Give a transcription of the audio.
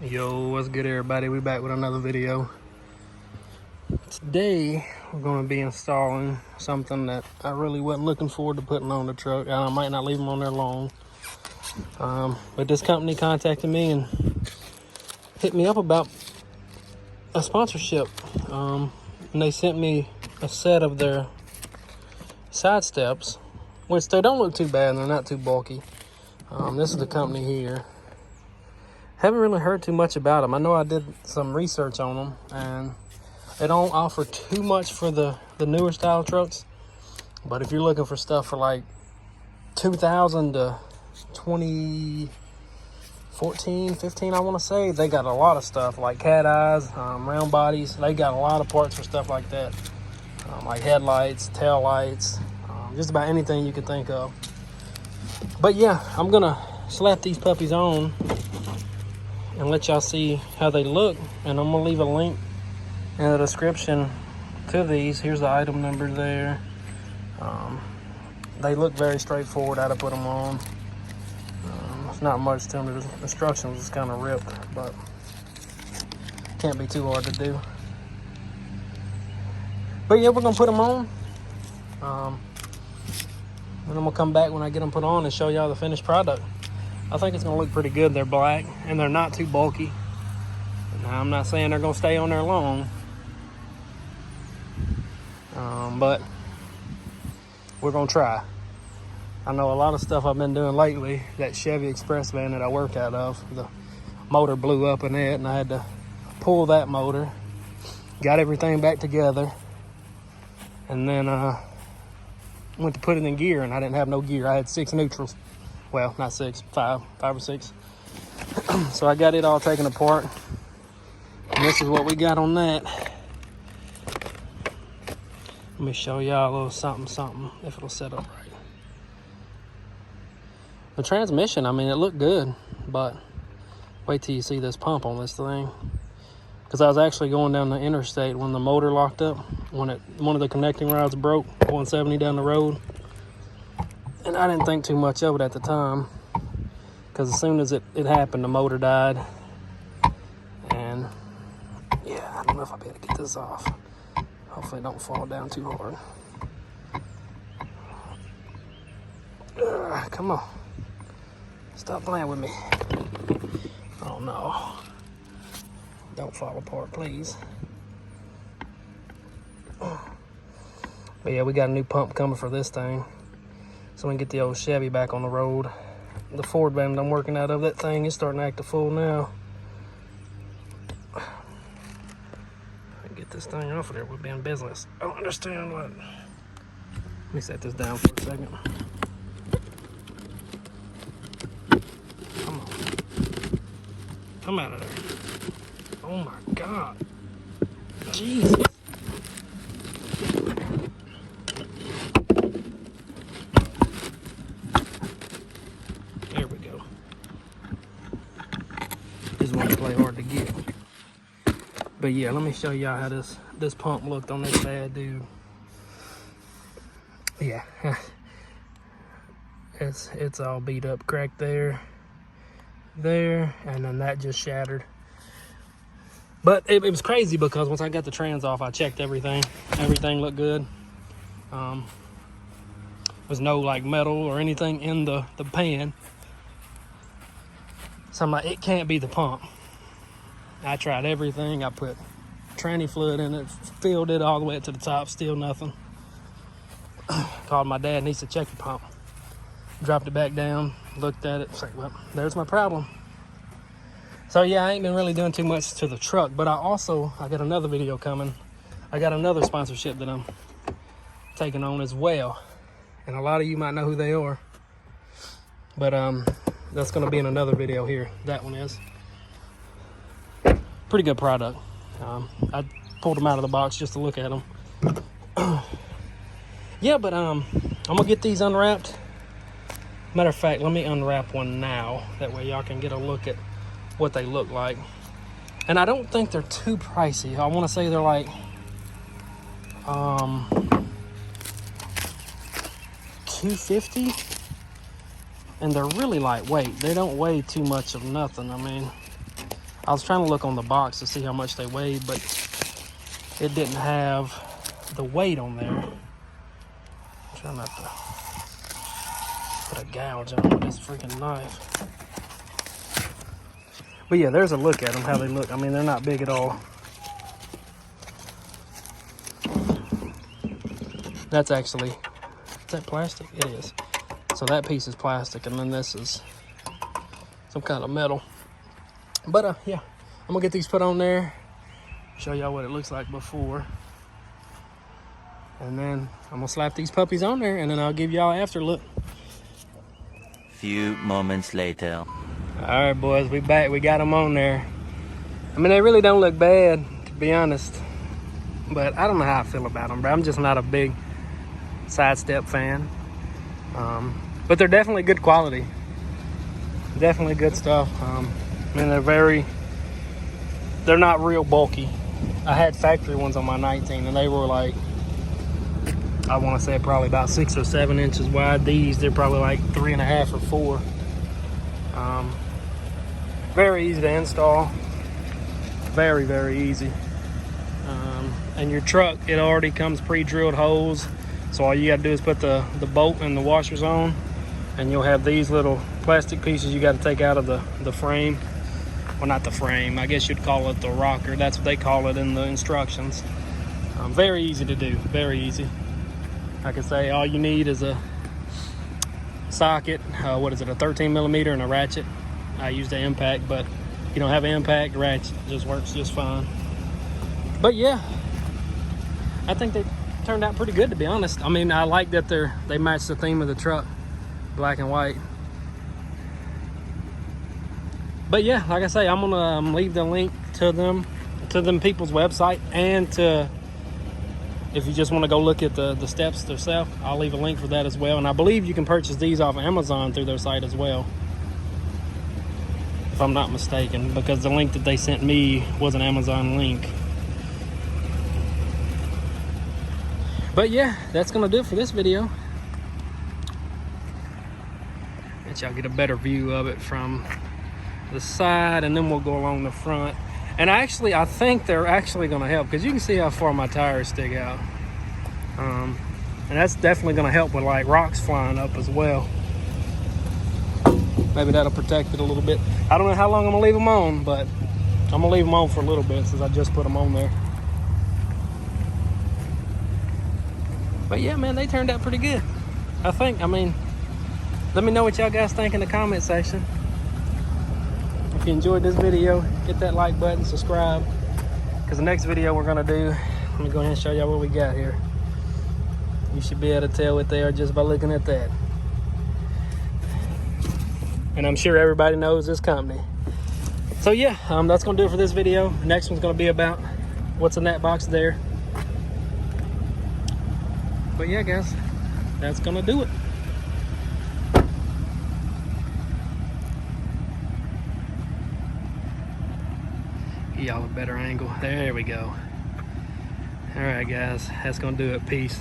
Yo, what's good everybody? We back with another video. Today we're going to be installing something that I really wasn't looking forward to putting on the truck. I might not leave them on there long. But this company contacted me and hit me up about a sponsorship. And they sent me a set of their side steps, which they don't look too bad. They're not too bulky. This is the company here. Haven't really heard too much about them. I know I did some research on them, and they don't offer too much for the newer style trucks. But if you're looking for stuff for like 2000 to 2014, 15, I want to say, they got a lot of stuff like cat eyes, round bodies. They got a lot of parts for stuff like that, like headlights, tail lights, just about anything you can think of. But yeah, I'm gonna slap these puppies on and let y'all see how they look, and I'm gonna leave a link in the description to these. Here's the item number there. They look very straightforward how to put them on. It's not much to them. The instructions is kind of ripped, but can't be too hard to do. But yeah, we're gonna put them on, and I'm gonna come back when I get them put on and show y'all the finished product. I think it's gonna look pretty good. They're black and they're not too bulky. Now, I'm not saying they're gonna stay on there long, but we're gonna try. I know a lot of stuff I've been doing lately. That Chevy Express van that I work out of, the motor blew up in it, and I had to pull that motor, got everything back together, and then went to put it in gear, and I didn't have no gear. I had 6 neutrals. Well, not 6, 5 or 6. So I got it all taken apart. And this is what we got on that. Let me show y'all a little something, if it'll set up right. The transmission, I mean, it looked good, but wait till you see this pump on this thing. Because I was actually going down the interstate when the motor locked up, when one of the connecting rods broke, 170 down the road. And I didn't think too much of it at the time, because as soon as it happened, the motor died. And yeah, I don't know if I'll be able to get this off. Hopefully it don't fall down too hard. Come on. Stop playing with me. Oh no. Don't fall apart, please. But yeah, we got a new pump coming for this thing, so we can get the old Chevy back on the road. The Ford van I'm working out of, that thing is starting to act a fool now. Get this thing off of there, we'll be in business. I don't understand what. Let me set this down for a second. Come on. Come out of there. Oh my God. Jesus. There we go. Just want to play hard to get. But yeah, let me show y'all how this pump looked on this bad dude. Yeah. It's all beat up, cracked there, and then that just shattered. But it was crazy because once I got the trans off, I checked everything. Everything looked good. There's no like metal or anything in the pan. So I'm like, it can't be the pump. I tried everything. I put tranny fluid in it, filled it all the way up to the top, still nothing. Called my dad, needs to check the pump. Dropped it back down, looked at it, it's like, well, there's my problem. So yeah, I ain't been really doing too much to the truck, but I got another video coming. I got another sponsorship that I'm taking on as well. And a lot of you might know who they are. But that's gonna be in another video here. That one is. Pretty good product. I pulled them out of the box just to look at them. Yeah, but I'm gonna get these unwrapped. Matter of fact, let me unwrap one now. That way y'all can get a look at what they look like. And I don't think they're too pricey. I want to say they're like $250, and they're really lightweight. They don't weigh too much of nothing. I mean, I was trying to look on the box to see how much they weighed, but it didn't have the weight on there. I'm trying not to put a gouge on with this freaking knife. But yeah, there's a look at them, how they look. I mean, they're not big at all. That's actually, is that plastic? It is. So that piece is plastic, and then this is some kind of metal. But yeah, I'm gonna get these put on there, show y'all what it looks like before. And then I'm gonna slap these puppies on there, and then I'll give y'all an after look. Few moments later. All right, boys, we back. We got them on there. I mean, they really don't look bad, to be honest. But I don't know how I feel about them, bro. I'm just not a big sidestep fan. But they're definitely good quality. Definitely good stuff. I mean, they're not real bulky. I had factory ones on my 19, and they were like, I want to say probably about 6 or 7 inches wide. These, they're probably like 3.5 or 4. Very easy to install. Very, very easy. And your truck, it already comes pre-drilled holes. So all you got to do is put the bolt and the washers on, and you'll have these little plastic pieces you got to take out of the frame. Well, not the frame. I guess you'd call it the rocker. That's what they call it in the instructions. Very easy to do. Very easy. Like I say, all you need is a socket. What is it? A 13 millimeter and a ratchet. I use the impact, but if you don't have an impact, ratchet just works just fine. But yeah, I think they turned out pretty good, to be honest. I mean, I like that they match the theme of the truck, black and white. But yeah, like I say, I'm gonna leave the link to them people's website, and to, if you just want to go look at the steps themselves, I'll leave a link for that as well. And I believe you can purchase these off Amazon through their site as well, if I'm not mistaken, because the link that they sent me was an Amazon link. But yeah, that's gonna do it for this video. Let y'all get a better view of it from the side, and then we'll go along the front. And I think they're actually gonna help, because you can see how far my tires stick out. And that's definitely gonna help with like rocks flying up as well. Maybe that'll protect it a little bit. I don't know how long I'm gonna leave them on, but I'm gonna leave them on for a little bit since I just put them on there. But yeah, man, they turned out pretty good, I think. I mean, let me know what y'all guys think in the comment section. If you enjoyed this video, hit that like button, subscribe, because the next video we're gonna do, let me go ahead and show y'all what we got here. You should be able to tell what they are just by looking at that. And I'm sure everybody knows this company. So yeah, that's gonna do it for this video. The next one's gonna be about what's in that box there. But yeah, guys, that's gonna do it. Y'all a better angle. There we go. All right, guys, that's gonna do it. Peace.